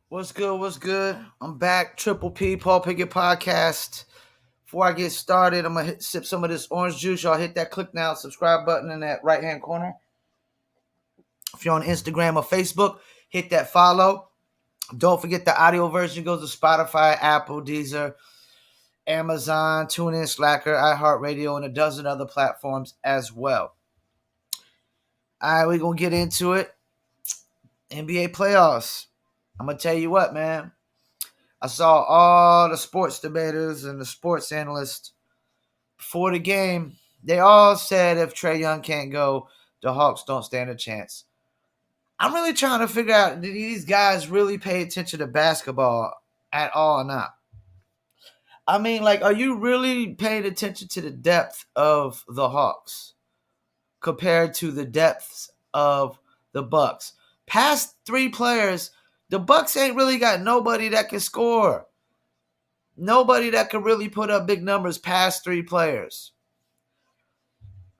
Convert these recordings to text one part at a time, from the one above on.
What's good? What's good? I'm back. Triple P, Paul Pickett podcast. Before I get started, I'm gonna sip some of this orange juice. Y'all hit that click now, subscribe button in that right hand corner. If you're on Instagram or Facebook, hit that follow. Don't forget the audio version goes to Spotify, Apple, Deezer, Amazon, TuneIn, Slacker, iHeartRadio, and a dozen other platforms as well. All right, we're gonna get into it. NBA playoffs. I'm gonna tell you what, man. I saw all the sports debaters and the sports analysts before the game. They all said if Trae Young can't go, the Hawks don't stand a chance. I'm really trying to figure out, do these guys really pay attention to basketball at all or not? I mean, like, are you really paying attention to the depth of the Hawks compared to the depths of the Bucks? Past three players, the Bucks ain't really got nobody that can score. Nobody that can really put up big numbers past three players.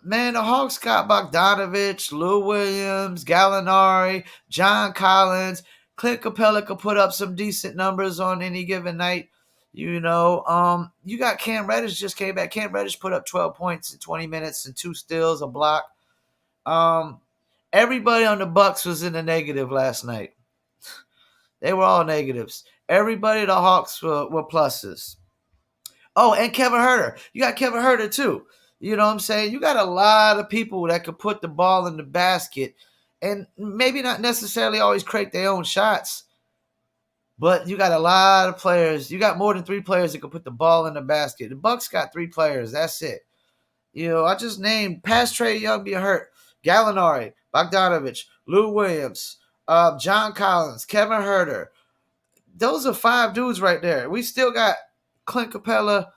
Man, the Hawks got Bogdanovich, Lou Williams, Gallinari, John Collins. Clint Capella could put up some decent numbers on any given night. You got Cam Reddish just came back. Cam Reddish put up 12 points in 20 minutes and two steals, a block. Everybody on the Bucks was in the negative last night. They were all negatives. Everybody, the Hawks were pluses. Oh, and Kevin Herter. You got Kevin Herter too. You know what I'm saying? You got a lot of people that could put the ball in the basket and maybe not necessarily always create their own shots, but you got a lot of players. You got more than three players that can put the ball in the basket. The Bucks got three players. That's it. I just named past Trae Young being hurt. Gallinari, Bogdanovich, Lou Williams, John Collins, Kevin Herter. Those are five dudes right there. We still got Clint Capella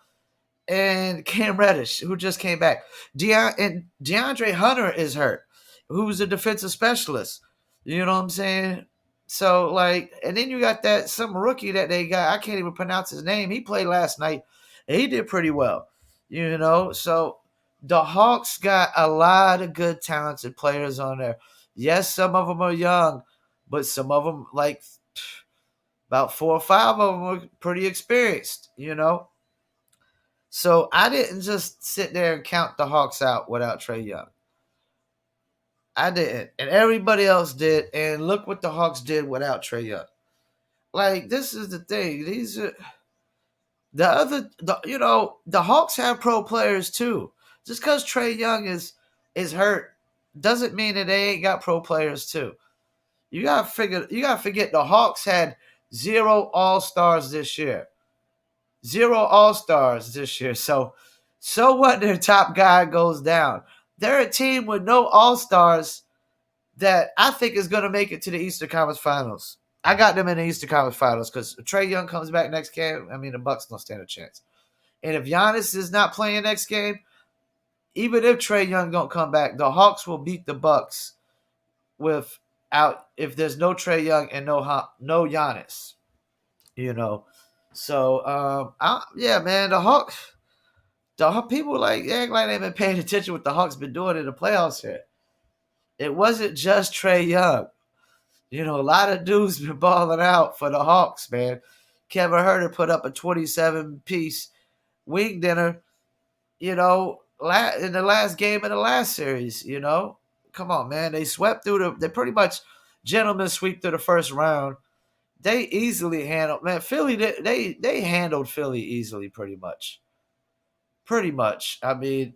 and Cam Reddish, who just came back. And DeAndre Hunter is hurt, who's a defensive specialist. You know what I'm saying? So, and then you got some rookie that they got. I can't even pronounce his name. He played last night, and he did pretty well. So the Hawks got a lot of good, talented players on there. Yes, some of them are young, but some of them, about 4 or 5 of them, are pretty experienced. So I didn't just sit there and count the Hawks out without Trae Young. I didn't. And everybody else did. And look what the Hawks did without Trae Young. This is the thing. These are the Hawks have pro players too. Just because Trae Young is hurt doesn't mean that they ain't got pro players too. You gotta forget the Hawks had 0 all-stars this year. 0 all-stars this year. So what their top guy goes down. They're a team with no all-stars that I think is going to make it to the Eastern Conference Finals. I got them in the Eastern Conference Finals because Trae Young comes back next game. I mean, the Bucks don't stand a chance. And if Giannis is not playing next game, even if Trae Young don't come back, the Hawks will beat the Bucks if there's no Trae Young and no Giannis. Yeah, man, the people act like they've been paying attention what the Hawks been doing in the playoffs here. It wasn't just Trae Young. A lot of dudes been balling out for the Hawks, man. Kevin Herter put up a 27-piece wing dinner, in the last game of the last series, Come on, man. They swept through they pretty much gentlemen sweep through the first round. They easily handled, man, Philly, they handled Philly easily pretty much. Pretty much. I mean,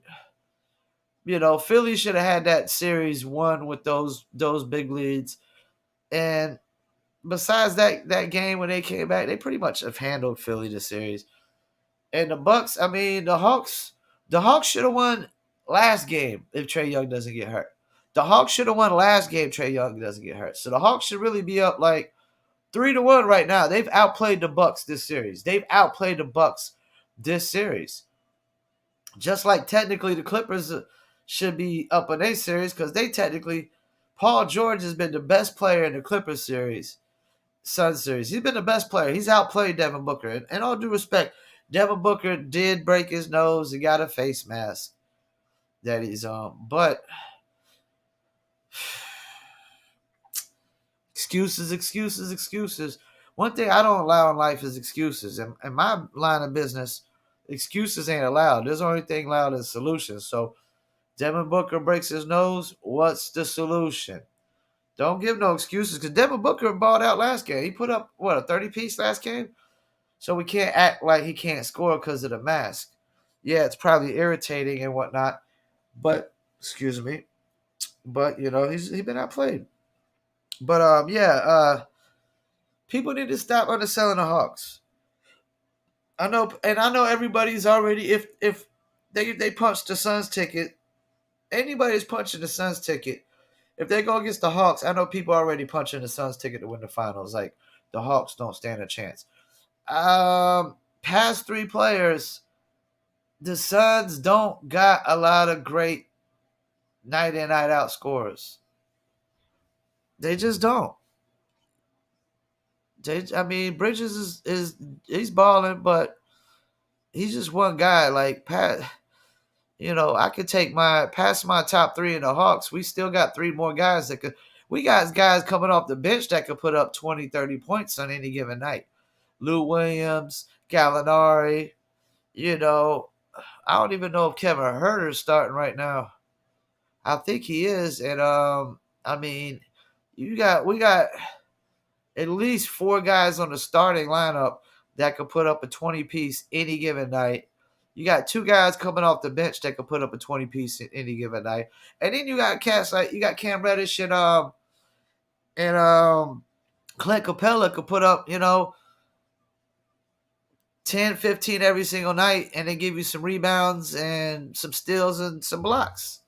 Philly should have had that series won with those big leads. And besides that game when they came back, they pretty much have handled Philly the series. And the Bucks, I mean, the Hawks should have won last game if Trae Young doesn't get hurt. The Hawks should have won last game Trae Young doesn't get hurt. So the Hawks should really be up 3-1 right now. They've outplayed the Bucks this series. Just like technically the Clippers should be up in their series because Paul George has been the best player in the Clippers series, Sun series. He's been the best player. He's outplayed Devin Booker. And all due respect, Devin Booker did break his nose. He got a face mask that he's on. But excuses. One thing I don't allow in life is excuses. In my line of business, excuses ain't allowed. There's only thing allowed is solutions. So Devin Booker breaks his nose. What's the solution? Don't give no excuses because Devin Booker balled out last game. He put up, what, a 30-piece last game? So we can't act like he can't score because of the mask. Yeah, it's probably irritating and whatnot. But, excuse me. But, he's been outplayed. But, people need to stop underselling the Hawks. I know everybody's already, if they punch the Suns ticket, anybody's punching the Suns ticket, if they go against the Hawks, I know people are already punching the Suns ticket to win the finals. Like, the Hawks don't stand a chance. Past three players, the Suns don't got a lot of great night in, night out scorers. They just don't. Bridges is he's balling, but he's just one guy. Like, I could take past my top three in the Hawks. We still got three more guys that could. We got guys coming off the bench that could put up 20, 30 points on any given night. Lou Williams, Gallinari. I don't even know if Kevin Huerter's starting right now. I think he is, and we got at least four guys on the starting lineup that could put up a 20-piece any given night. You got two guys coming off the bench that could put up a 20-piece in any given night. And then you got cats like you got Cam Reddish and Clint Capella could put up, 10, 15 every single night and then give you some rebounds and some steals and some blocks.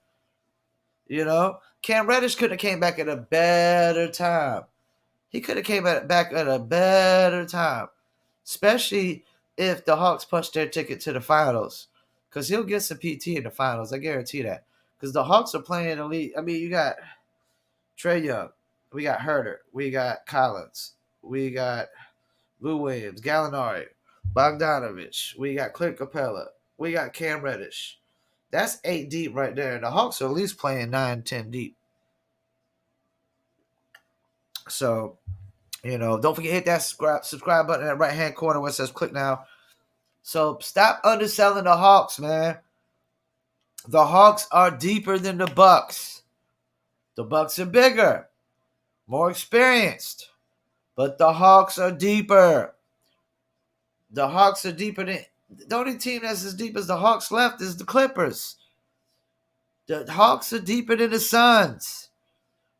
Cam Reddish could have came back at a better time. He could have came back at a better time. Especially if the Hawks punch their ticket to the finals. Because he'll get some PT in the finals. I guarantee that. Because the Hawks are playing elite. You got Trae Young. We got Huerter. We got Collins. We got Lou Williams, Gallinari, Bogdanovich. We got Clint Capella. We got Cam Reddish. That's 8 deep right there. And the Hawks are at least playing 9, 10 deep. So, don't forget to hit that subscribe button in the right-hand corner where it says click now. So, stop underselling the Hawks, man. The Hawks are deeper than the Bucks. The Bucks are bigger, more experienced. But the Hawks are deeper. The Hawks are deeper than... The only team that's as deep as the Hawks left is the Clippers. The Hawks are deeper than the Suns.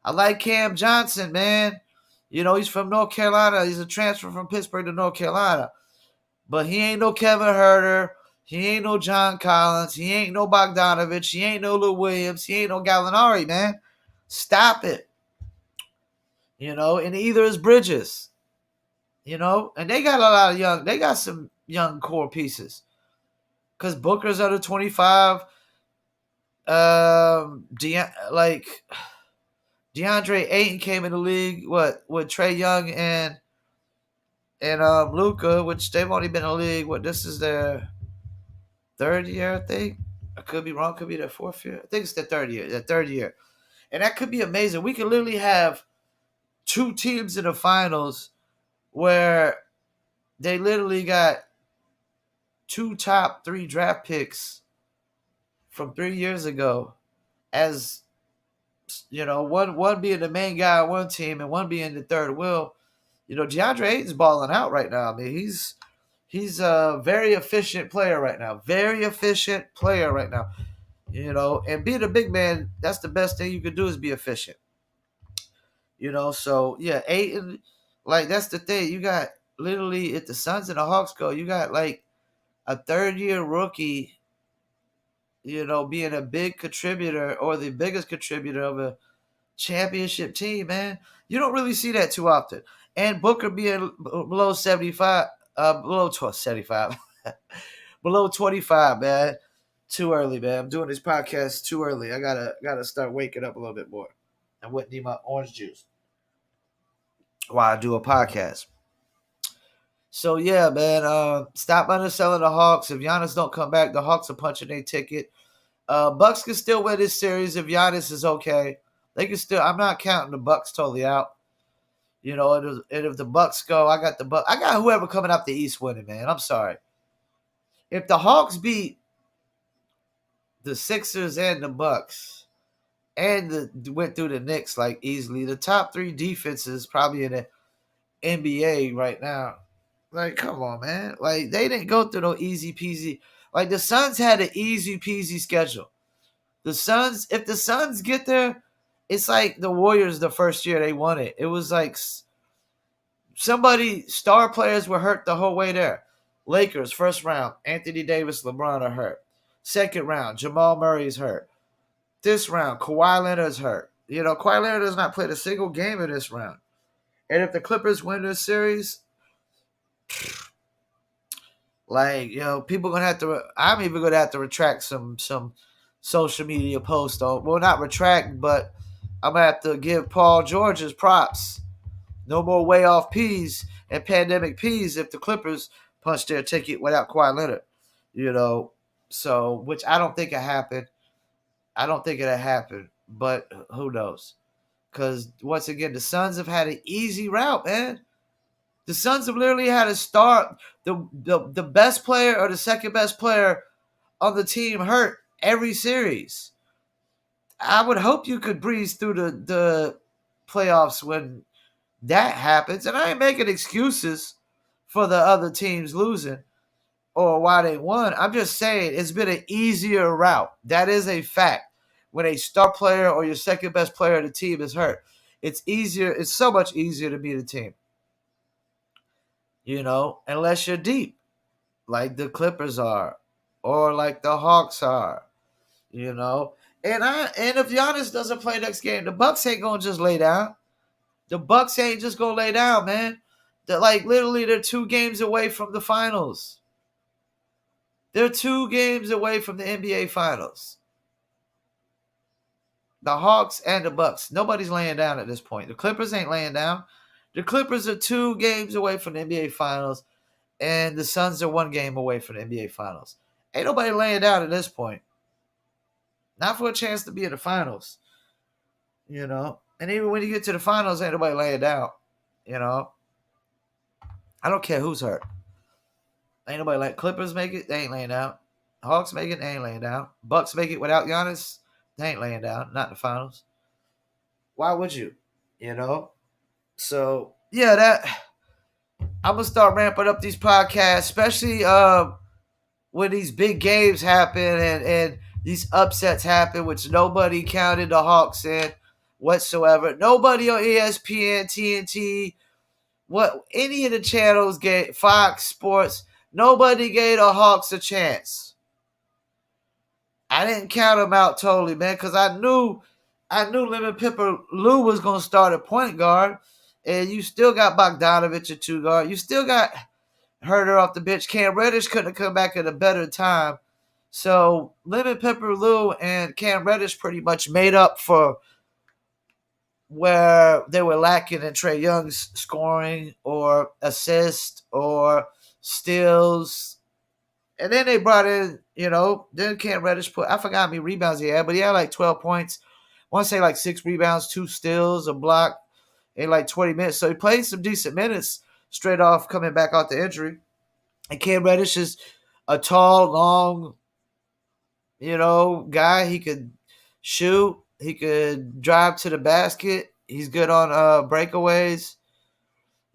I like Cam Johnson, man. He's from North Carolina. He's a transfer from Pittsburgh to North Carolina. But he ain't no Kevin Huerter. He ain't no John Collins. He ain't no Bogdanovich. He ain't no Lou Williams. He ain't no Gallinari, man. Stop it. And either is Bridges. And they got a lot of they got some young core pieces. Because Booker's under 25. DeAndre Ayton came in the league, with Trae Young and Luka, which they've only been in the league. This is their third year, I think. I could be wrong. Could be their fourth year. I think it's their third year. And that could be amazing. We could literally have two teams in the finals where they literally got two top 3 draft picks from 3 years ago as, one being the main guy on one team and one being the third wheel. DeAndre Ayton's balling out right now. He's a very efficient player right now. Very efficient player right now. And being a big man, that's the best thing you can do is be efficient. So, yeah, Ayton, that's the thing. You got literally, if the Suns and the Hawks go, you got, a third-year rookie, being a big contributor or the biggest contributor of a championship team, man. You don't really see that too often. And Booker being below 75, below 75, below 25, man. Too early, man. I'm doing this podcast too early. I gotta start waking up a little bit more. I wouldn't need my orange juice while I do a podcast. So yeah, man. Stop underselling the Hawks. If Giannis don't come back, the Hawks are punching their ticket. Bucks can still win this series if Giannis is okay. They can still. I'm not counting the Bucks totally out. And if the Bucks go, I got the Bucks. I got whoever coming out the East winning, man. I'm sorry. If the Hawks beat the Sixers and the Bucks and went through the Knicks like easily, the top 3 defenses probably in the NBA right now. Like, come on, man. Like, they didn't go through no easy peasy. Like, the Suns had an easy peasy schedule. The Suns, if the Suns get there, it's like the Warriors the first year they won it. It was like star players were hurt the whole way there. Lakers, first round, Anthony Davis, LeBron are hurt. Second round, Jamal Murray's hurt. This round, Kawhi Leonard's hurt. Kawhi Leonard has not played a single game in this round. And if the Clippers win this series, like, people gonna have to. I'm even gonna have to retract some social media posts on. Well, not retract, but I'm gonna have to give Paul George his props. No more way off peas and pandemic peas if the Clippers punch their ticket without Kawhi Leonard. So which I don't think it happened. I don't think it'll happen, but who knows? Because once again, the Suns have had an easy route, man. The Suns have literally had to start the best player or the second best player on the team hurt every series. I would hope you could breeze through the playoffs when that happens. And I ain't making excuses for the other teams losing or why they won. I'm just saying it's been an easier route. That is a fact. When a star player or your second best player of the team is hurt, it's easier. It's so much easier to beat a team. Unless you're deep, like the Clippers are, or like the Hawks are, And if Giannis doesn't play next game, the Bucks ain't gonna just lay down. The Bucks ain't just gonna lay down, man. They're 2 games away from the finals. They're 2 games away from the NBA finals. The Hawks and the Bucks. Nobody's laying down at this point. The Clippers ain't laying down. The Clippers are 2 games away from the NBA finals, and the Suns are 1 game away from the NBA finals. Ain't nobody laying down at this point. Not for a chance to be in the finals. And even when you get to the finals, ain't nobody laying down. I don't care who's hurt. Ain't nobody like Clippers make it, they ain't laying down. Hawks make it, they ain't laying down. Bucks make it without Giannis, they ain't laying down. Not in the finals. Why would you? So yeah, I'm gonna start ramping up these podcasts, especially when these big games happen and these upsets happen, which nobody counted the Hawks in whatsoever. Nobody on ESPN, TNT, any of the channels gave Fox Sports. Nobody gave the Hawks a chance. I didn't count them out totally, man, because I knew Lemon Pepper Lou was gonna start at point guard, and you still got Bogdanovich at 2 guard. You still got Herder off the bench. Cam Reddish couldn't have come back at a better time. So Lemon Pepper Lou and Cam Reddish pretty much made up for where they were lacking in Trae Young's scoring or assist or steals. And then they brought in, then Cam Reddish I forgot how many rebounds he had, but he had like 12 points. I want to say like 6 rebounds, 2 steals, a block in like 20 minutes. So he played some decent minutes straight off coming back off the injury. And Cam Reddish is a tall, long, guy. He could shoot. He could drive to the basket. He's good on breakaways.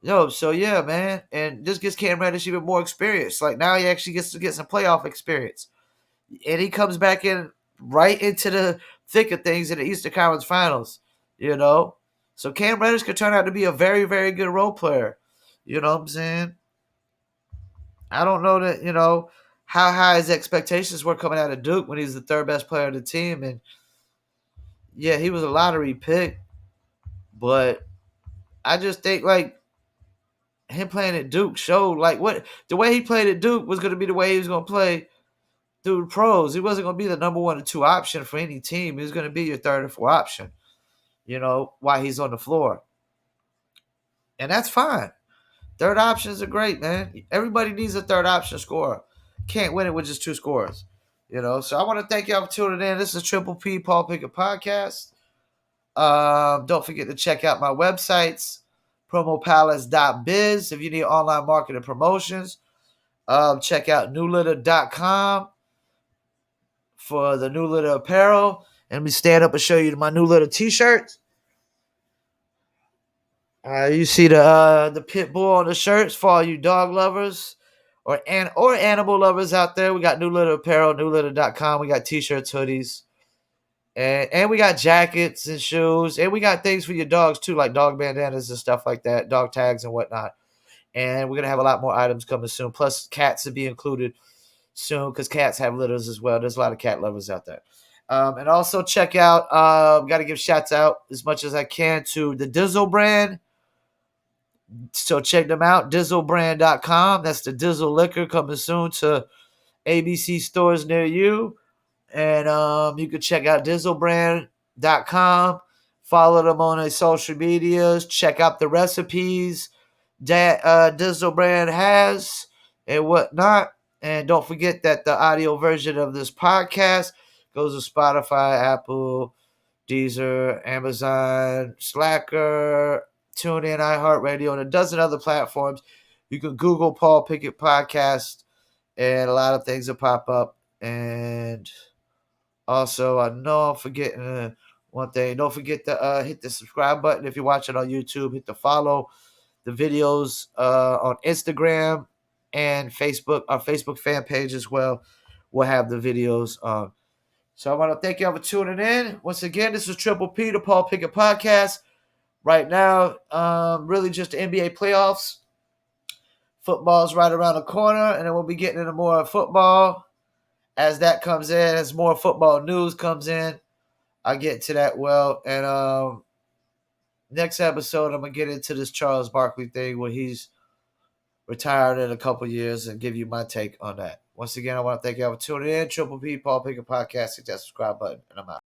So yeah, man. And this gives Cam Reddish even more experience. Like now he actually gets to get some playoff experience. And he comes back in right into the thick of things in the Eastern Conference Finals, So Cam Reddish could turn out to be a very, very good role player. You know what I'm saying? I don't know that, how high his expectations were coming out of Duke when he was the 3rd best player of the team. And yeah, he was a lottery pick. But I just think like him playing at Duke showed like what the way he played at Duke was going to be the way he was going to play through the pros. He wasn't going to be the number 1 or 2 option for any team. He was going to be your 3rd or 4th option, while he's on the floor. And that's fine. 3rd options are great, man. Everybody needs a 3rd option scorer. Can't win it with just 2 scorers. So I want to thank y'all for tuning in. This is Triple P Paul Pickett Podcast. Don't forget to check out my websites, promopalace.biz. If you need online marketing promotions, check out newlitter.com for the New Litter apparel. And let me stand up and show you my New Litter t-shirts. You see the pit bull on the shirts for all you dog lovers or animal lovers out there. We got New Litter apparel, newlitter.com. We got t-shirts, hoodies, and we got jackets and shoes, and we got things for your dogs too, like dog bandanas and stuff like that, dog tags and whatnot. And we're gonna have a lot more items coming soon. Plus, cats will be included soon because cats have litters as well. There's a lot of cat lovers out there. And also check out, got to give shouts out as much as I can to the Dizzle brand. So check them out, dizzlebrand.com. That's the Dizzle liquor coming soon to ABC stores near you. And you can check out dizzlebrand.com. Follow them on their social medias. Check out the recipes that Dizzle Brand has and whatnot. And don't forget that the audio version of this podcast goes to Spotify, Apple, Deezer, Amazon, Slacker, TuneIn, iHeartRadio, and a dozen other platforms. You can Google Paul Pickett Podcast, and a lot of things will pop up. And also, I know I'm forgetting one thing. Don't forget to hit the subscribe button if you're watching on YouTube. Hit the follow. The videos on Instagram and Facebook, our Facebook fan page as well, will have the videos on. So I want to thank y'all for tuning in. Once again, this is Triple P, the Paul Pickett Podcast. Right now, really just the NBA playoffs. Football's right around the corner, and then we'll be getting into more football as that comes in, as more football news comes in. I'll get to that well. And next episode, I'm going to get into this Charles Barkley thing where he's retired in a couple years and give you my take on that. Once again, I want to thank you all for tuning in. Triple P, Paul Pickett Podcast. Hit that subscribe button, and I'm out.